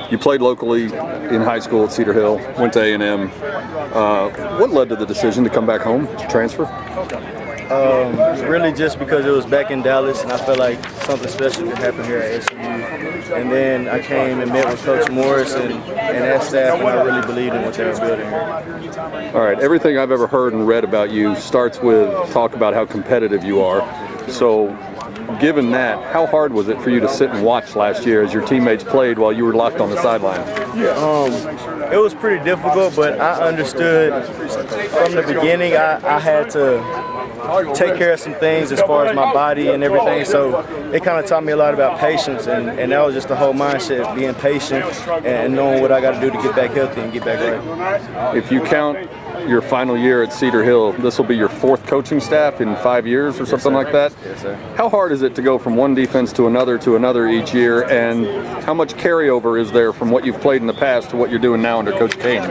You played locally in high school at Cedar Hill, went to A&M. What led to the decision to come back home, to transfer? Really just because it was back in Dallas and I felt like something special could happen here at SMU. And then I came and met with Coach Morris and that staff, and I really believed in what they were building here. All right, everything I've ever heard and read about you starts with talk about how competitive you are. So, given that, how hard was it for you to sit and watch last year as your teammates played while you were locked on the sideline? It was pretty difficult, but I understood from the beginning I had to take care of some things as far as my body and everything, so it kind of taught me a lot about patience, and that was just the whole mindset, being patient and knowing what I got to do to get back healthy and get back right. If you count your final year at Cedar Hill, this will be your 4th coaching staff in 5 years or something like that? Yes, sir. How hard is it to go from one defense to another each year, and how much carryover is there from what you've played in the past to what you're doing now under Coach Kane?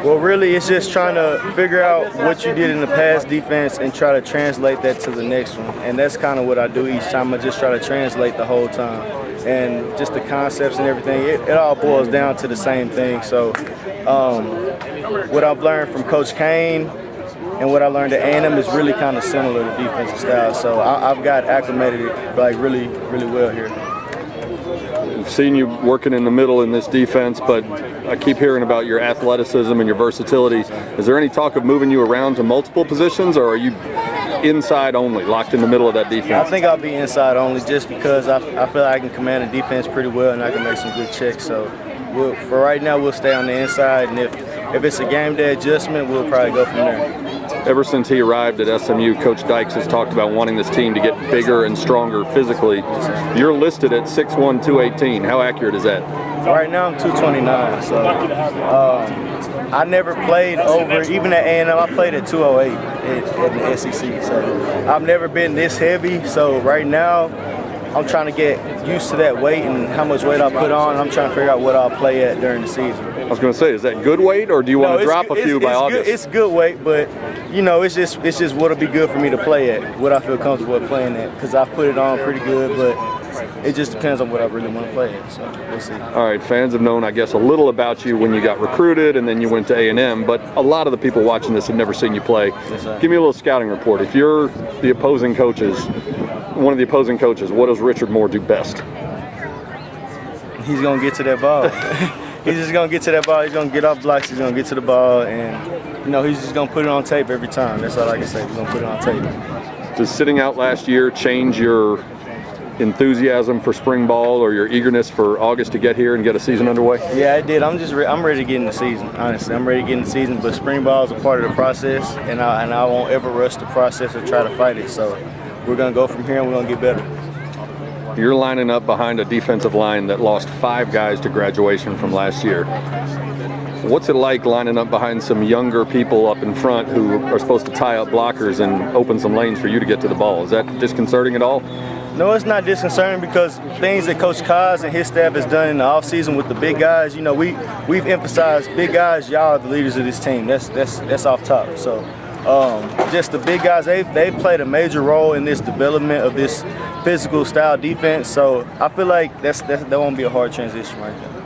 Well, really, it's just trying to figure out what you did in the past defense and try to translate that to the next one. And that's kind of what I do each time. I just try to translate the whole time. And just the concepts and everything, it all boils down to the same thing. So what I've learned from Coach Kane and what I learned at A&M is really kind of similar to defensive style. So I've got acclimated like really, really well here. I've seen you working in the middle in this defense, but I keep hearing about your athleticism and your versatility. Is there any talk of moving you around to multiple positions, or are you inside only, locked in the middle of that defense? I think I'll be inside only just because I feel like I can command the defense pretty well and I can make some good checks. So for right now, we'll stay on the inside, and if it's a game day adjustment, we'll probably go from there. Ever since he arrived at SMU, Coach Dykes has talked about wanting this team to get bigger and stronger physically. You're listed at 6'1", 218. How accurate is that? Right now I'm 229, so I never played over, even at A&M, I played at 208 at the SEC. So I've never been this heavy, so right now I'm trying to get used to that weight and how much weight I put on. I'm trying to figure out what I'll play at during the season. I was going to say, is that good weight, or do you want to drop a few by August? It's good weight, but you know, it's just what'll be good for me to play at, what I feel comfortable at playing at, because I've put it on pretty good, but it just depends on what I really want to play at, so we'll see. All right, fans have known, I guess, a little about you when you got recruited and then you went to A&M, but a lot of the people watching this have never seen you play. Yes, sir. Give me a little scouting report. If you're the opposing coaches, one of the opposing coaches, what does Richard Moore do best? He's going to get to that ball. He's just going to get to that ball. He's going to get off blocks. He's going to get to the ball, and you know, he's just going to put it on tape every time. That's all I can say. He's going to put it on tape. Does sitting out last year change your enthusiasm for spring ball or your eagerness for August to get here and get a season underway? Yeah, it did. I'm ready to get in the season. Honestly, I'm ready to get in the season. But spring ball is a part of the process, and I won't ever rush the process or try to fight it. So we're going to go from here, and we're going to get better. You're lining up behind a defensive line that lost 5 guys to graduation from last year. What's it like lining up behind some younger people up in front who are supposed to tie up blockers and open some lanes for you to get to the ball? Is that disconcerting at all? No, it's not disconcerting, because things that Coach Kaz and his staff has done in the offseason with the big guys, you know, we've emphasized big guys. Y'all are the leaders of this team. That's off top. So just the big guys, they played a major role in this development of this physical style defense. So I feel like that won't be a hard transition right there.